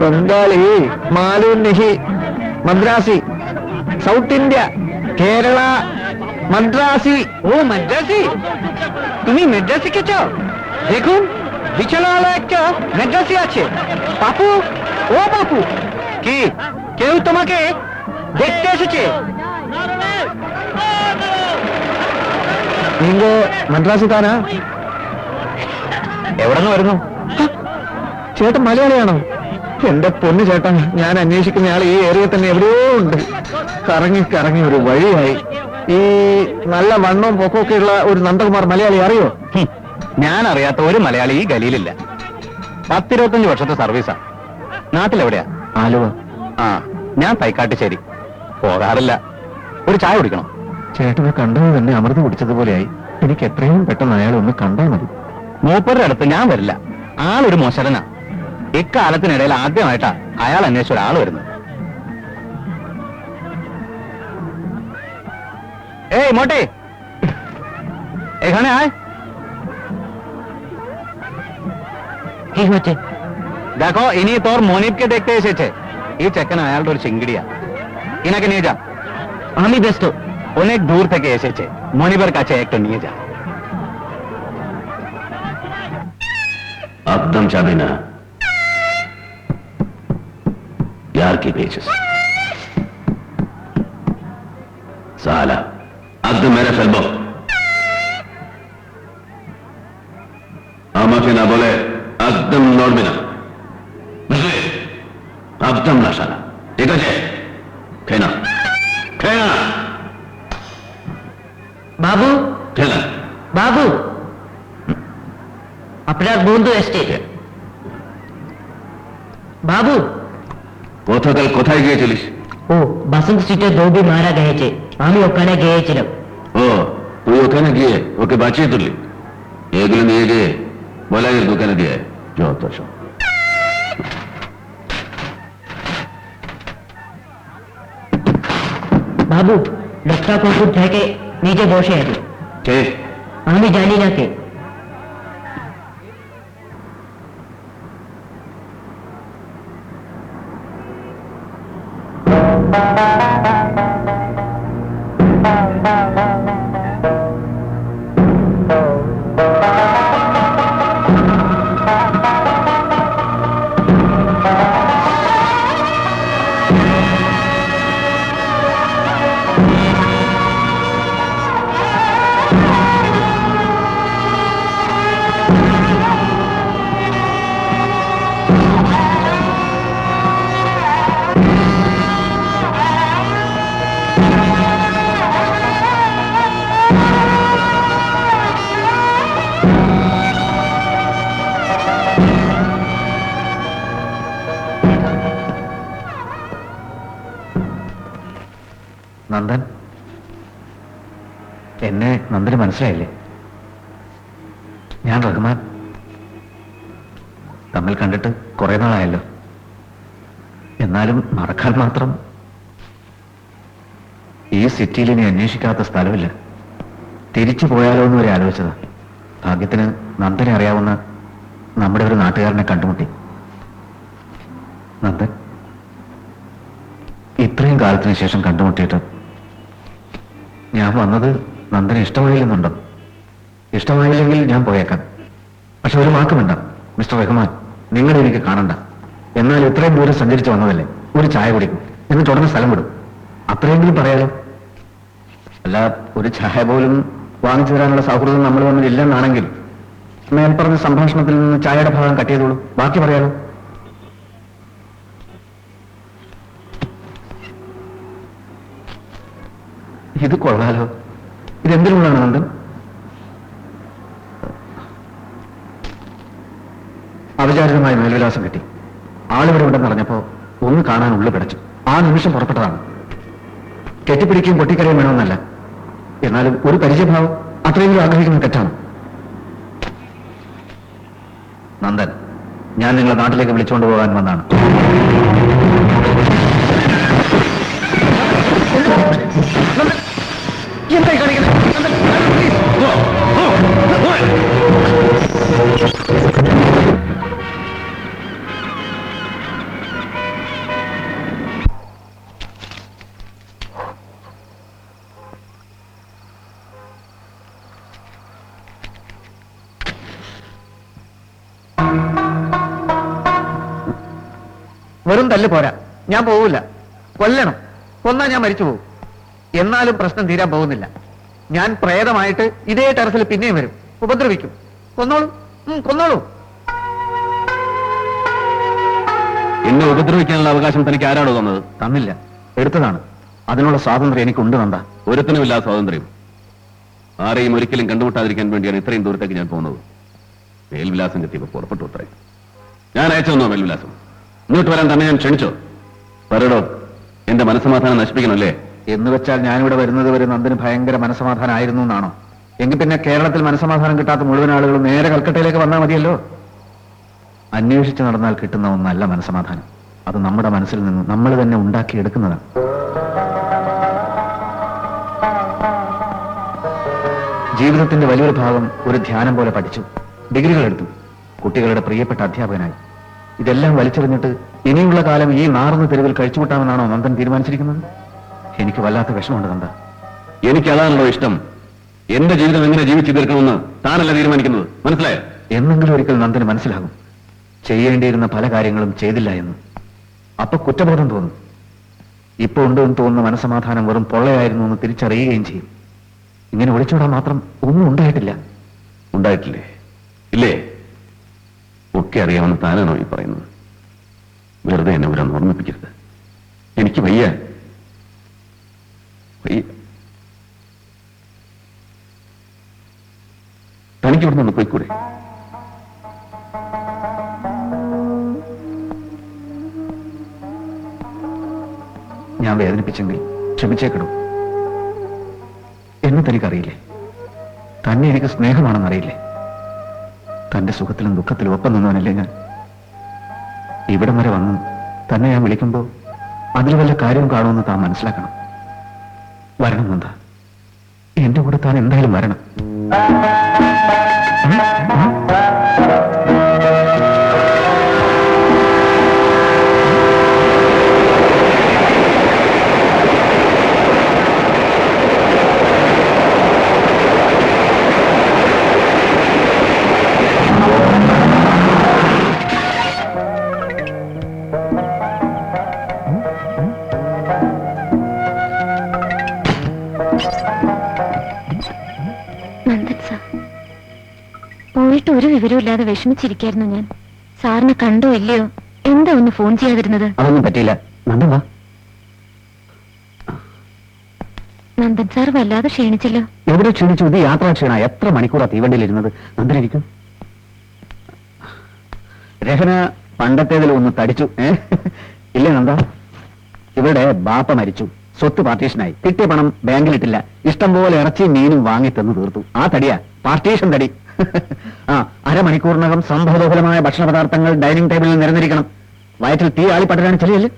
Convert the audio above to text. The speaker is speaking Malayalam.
ബംഗാളി, മാലൂനിഹി, മദ്രാസി, साउथ इंडिया, केरला, मद्रासी। ओ मद्रासी, तुम्ही मद्रासी के चाओ? देखुन बिचलावाला একটা मद्रासी আছে। বাপু, ও বাপু, কি কেউ তোমাকে দেখতে এসেছে? നിങ്ങൾ മദ്രാസി താനാ? എവിടെ നിന്ന് വരുന്നു? ചേട്ടൻ മലയാളിയാണോ? എന്റെ പൊന്നു ചേട്ടൻ, ഞാൻ അന്വേഷിക്കുന്ന ആൾ ഈ ഏരിയയിൽ തന്നെ എവിടെയോ ഉണ്ട്. കറങ്ങി കറങ്ങി ഒരു വഴിയായി. ഈ നല്ല വണ്ണവും പൊക്കമൊക്കെ ഉള്ള ഒരു നന്ദകുമാർ മലയാളി അറിയോ? ഞാൻ അറിയാത്ത ഒരു മലയാളി ഈ ഗലിയിലില്ല. 10-25 വർഷത്തെ സർവീസാ. നാട്ടിലെവിടെയാ? ആലുവ. ആ, ഞാൻ തൈക്കാട്ടുശ്ശേരി. പോകാറില്ല. ഒരു ചായ കുടിക്കണം. ചേട്ടനെ കണ്ടത് തന്നെ അമൃത് കുടിച്ചതുപോലെയായി. എനിക്ക് എത്രയും പെട്ടെന്ന് അയാളെ ഒന്ന് കണ്ടാൽ മതി. മൂപ്പരുടെ അടുത്ത് ഞാൻ വരില്ല. ആളൊരു മോശരനാ. ഇക്കാലത്തിനിടയിൽ ആദ്യമായിട്ടാ അയാൾ അന്വേഷിച്ച ഒരാൾ വരുന്നത്. ഏയ് മോട്ടെ, এখানে আয়। কি হচ্ছে? দেখো, ইনি তোর মনিবকে দেখতে এসেছে। এই চেকেন আয়ালটা ഒരു চিংড়িয়া। ইনাকে নিয়ে যা। আমি ব্যস্ত। অনেক দূর থেকে এসেছে, মনিবের কাছে একটু নিয়ে যা। একদম যাবে না। यार की पेचस साला একদম মেরে ফেলবো। আমাকে না বলে একদম নড়বে না, বুঝলে? একদম না সালা, ঠিক আছে? খেয়ে না, খেয়ে না। বাবু, খেয়ে না। বাবু, আপনার বন্ধু এসছে। বাবু, গতকাল কোথায় গিয়েছিলিস? ও বাসন্ত স্ট্রিটে দৌড়ি মারা গেছে, আমি ওখানে গিয়েছিলাম। ও, তুই ওখানে গিয়ে ওকে বাঁচিয়ে তুললি? এগুলো নিয়ে গিয়ে বলাইয়ের দোকানে দিয়ে যত সব। বাবু, লোকটা কুকুর থেকে নিচে বসে আছে। কে? আমি জানি না কে। നന്ദൻ, എന്നെ നന്ദന് മനസ്സിലായില്ലേ? ഞാൻ റഹ്മാൻ. തമ്മിൽ കണ്ടിട്ട് കുറെ നാളായല്ലോ. എന്നാലും മറക്കാൻ മാത്രം. ഈ സിറ്റിയിൽ ഇനി അന്വേഷിക്കാത്ത സ്ഥലമില്ല. തിരിച്ചു പോയാലോ എന്ന് വരെ ആലോചിച്ചതാ. ഭാഗ്യത്തിന് നന്ദനെ അറിയാവുന്ന നമ്മുടെ ഒരു നാട്ടുകാരനെ കണ്ടുമുട്ടി. നന്ദൻ, ഇത്രയും കാലത്തിന് ശേഷം കണ്ടുമുട്ടിയിട്ട് ഞാൻ വന്നത് നന്ദനെ ഇഷ്ടമായില്ലെന്നുണ്ടോ? ഇഷ്ടമായില്ലെങ്കിൽ ഞാൻ പോയേക്കാം. പക്ഷെ ഒരു വാക്ക് വേണ്ട, മിസ്റ്റർ റഹ്മാൻ, നിങ്ങൾ എനിക്ക് കാണണ്ട. എന്നാൽ ഇത്രയും ദൂരം സഞ്ചരിച്ച് വന്നതല്ലേ, ഒരു ചായ കുടിക്കും, എന്നിട്ട് ഉടനെ സ്ഥലം വിടും. അത്രയെങ്കിലും പറയാലോ. അല്ല, ഒരു ചായ പോലും വാങ്ങിച്ചു തരാനുള്ള സൗഹൃദം നമ്മൾ തമ്മിൽ ഇല്ലെന്നാണെങ്കിൽ മേൽപ്പറഞ്ഞ സംഭാഷണത്തിൽ നിന്ന് ചായയുടെ ഭാഗം കട്ട് ചെയ്തോളൂ, ബാക്കി പറയാലോ. ഇത് കൊള്ളാലോ. ഇതെന്തിനുള്ളതാണ് നന്ദൻ? അവിചാരിതമായ മേൽവിലാസം കിട്ടി. ആളിവിടെ ഉണ്ടെന്ന് അറിഞ്ഞപ്പോ ഒന്ന് കാണാൻ ഉള്ളു പിടച്ചു. ആ നിമിഷം പുറപ്പെട്ടതാണ്. കെട്ടിപ്പിടിക്കുകയും പൊട്ടിക്കരയും വേണമെന്നല്ല, എന്നാലും ഒരു പരിചയഭാവം അത്രയെങ്കിലും ആഗ്രഹിക്കുന്ന തെറ്റാണ്. നന്ദൻ, ഞാൻ നിങ്ങളെ നാട്ടിലേക്ക് വിളിച്ചുകൊണ്ട് പോകാൻ വന്നാണ്. എന്തായി കാണിക്കുന്നത്? വെറും തല്ല് പോരാ, ഞാൻ പോവില്ല. കൊല്ലണം, കൊന്നാ ഞാൻ മരിച്ചു പോകും. എന്നാലും പ്രശ്നം തീരാൻ പോകുന്നില്ല. ഞാൻ പ്രേതമായിട്ട് ഇതേ ടെറസിൽ പിന്നെയും വരും, ഉപദ്രവിക്കും. കൊന്നോളൂ, കൊന്നോളൂ. എന്നെ ഉപദ്രവിക്കാനുള്ള അവകാശം തനിക്ക് ആരാണോ തന്നത്? തന്നില്ല, എടുത്തതാണ്. അതിനുള്ള സ്വാതന്ത്ര്യം എനിക്കുണ്ട് നന്ദ. ഒരുത്തനുമില്ല സ്വാതന്ത്ര്യം. ആരെയും ഒരിക്കലും കണ്ടുമുട്ടാതിരിക്കാൻ വേണ്ടിയാണ് ഇത്രയും ദൂരത്തേക്ക് ഞാൻ പോകുന്നത്. മേൽവിലാസം കിട്ടിയപ്പോൾ പുറപ്പെട്ടു അത്രേ. ഞാൻ അയച്ചു തന്നോ മേൽവിലാസം? ഇങ്ങോട്ട് വരാൻ തന്നെ ഞാൻ ക്ഷണിച്ചോ? പറയടോ, എന്റെ മനസ്സമാധാനം നശിപ്പിക്കണമല്ലേ? എന്ന് വെച്ചാൽ ഞാനിവിടെ വരുന്നത് വരെ നന്ദന് ഭയങ്കര മനസ്സമാധാനമായിരുന്നു എന്നാണോ? എങ്കിൽ പിന്നെ കേരളത്തിൽ മനസ്സമാധാനം കിട്ടാത്ത മുഴുവൻ ആളുകളും നേരെ കൽക്കട്ടയിലേക്ക് വന്നാൽ മതിയല്ലോ. അന്വേഷിച്ച് നടന്നാൽ കിട്ടുന്ന ഒന്നല്ല മനസ്സമാധാനം. അത് നമ്മുടെ മനസ്സിൽ നിന്ന് നമ്മൾ തന്നെ ഉണ്ടാക്കിയെടുക്കുന്നതാണ്. ജീവിതത്തിന്റെ വലിയൊരു ഭാഗം ഒരു ധ്യാനം പോലെ പഠിച്ചു, ഡിഗ്രികൾ എടുത്തു, കുട്ടികളുടെ പ്രിയപ്പെട്ട അധ്യാപകനായി. ഇതെല്ലാം വലിച്ചെറിഞ്ഞിട്ട് ഇനിയുള്ള കാലം ഈ നാറുന്ന തെരുവിൽ കഴിച്ചുകൂട്ടാമെന്നാണോ നന്ദൻ തീരുമാനിച്ചിരിക്കുന്നത്? എനിക്ക് വല്ലാത്ത വിഷമമുണ്ട് നന്ദ. എനിക്ക് അതാണല്ലോ ഇഷ്ടം. എന്റെ ജീവിതം എങ്ങനെ ജീവിച്ചു തീർക്കണമെന്ന് താനല്ല തീരുമാനിക്കുന്നത്, മനസ്സിലായോ? എന്നെങ്കിലും ഒരിക്കൽ നന്ദന് മനസ്സിലാകും ചെയ്യേണ്ടിയിരുന്ന പല കാര്യങ്ങളും ചെയ്തില്ല എന്ന്. അപ്പൊ കുറ്റബോധം തോന്നും. ഇപ്പൊ ഉണ്ടെന്ന് തോന്നുന്ന മനസ്സമാധാനം വെറും പൊള്ളയായിരുന്നു എന്ന് തിരിച്ചറിയുകയും ചെയ്യും. ഇങ്ങനെ ഒളിച്ചോടാൻ മാത്രം ഒന്നും ഉണ്ടായിട്ടില്ല. ഉണ്ടായിട്ടില്ലേ? ഇല്ലേ? ഒക്കെ അറിയാമെന്ന് താനാണോ ഈ പറയുന്നത്? വെറുതെ എന്നെ ഒരാൾ ഓർമ്മിപ്പിക്കരുത്. എനിക്ക് വയ്യ. തനിക്ക് ഇവിടെ നിന്ന് പോയിക്കൂടെ? ഞാൻ വേദനിപ്പിച്ചെങ്കിൽ ക്ഷമിച്ചേക്കിടും. എന്നെ തനിക്കറിയില്ലേ? തന്നെ എനിക്ക് സ്നേഹമാണെന്നറിയില്ലേ? തന്റെ സുഖത്തിലും ദുഃഖത്തിലും ഒപ്പം നിന്നവനല്ലേ ഞാൻ? ഇവിടം വരെ വന്ന് തന്നെ ഞാൻ വിളിക്കുമ്പോൾ അതിൽ വല്ല കാര്യവും കാണുമെന്ന് താൻ മനസ്സിലാക്കണം. വരണം നന്ദ, എന്റെ കൂടെ താൻ എന്തായാലും വരണം. പോയിട്ട് ഒരു വിവരമില്ലാതെ വിഷമിച്ചിരിക്കായിരുന്നു ഞാൻ. സാറിനെ കണ്ടോ ഇല്ലയോ? എന്താ ഒന്ന് ഫോൺ ചെയ്യാതിരുന്നത്? അതൊന്നും പറ്റിയില്ല. നന്ദൻ വാ. നന്ദൻ സാർ വല്ലാതെ ക്ഷീണിച്ചല്ലോ. എവിടെ ക്ഷീണിച്ചു? ഇത് യാത്രാ ക്ഷീണ. എത്ര മണിക്കൂറാ തീവണ്ടിയിലിരുന്നത്? നന്ദനിരിക്കും. രഹന പണ്ടത്തേതിൽ ഒന്ന് തടിച്ചു. ഇല്ലേ നന്ദ? ഇവിടെ ബാപ്പ മരിച്ചു, സ്വത്ത് പാർട്ടീഷനായി. കിട്ടിയ പണം ബാങ്കിലിട്ടില്ല. ഇഷ്ടം പോലെ ഇറച്ചിയും മീനും വാങ്ങി തന്നു തീർത്തു. ആ തടിയാ പാർട്ടീഷൻ തടി. ആ, അരമണിക്കൂറിനകം സംഭവബഹുലമായ ഭക്ഷണ പദാർത്ഥങ്ങൾ ഡൈനിങ് ടേബിളിൽ നിരന്നിരിക്കണം. വയറ്റിൽ തീ ആളിപ്പടരാണ് ചെറിയല്ലേ?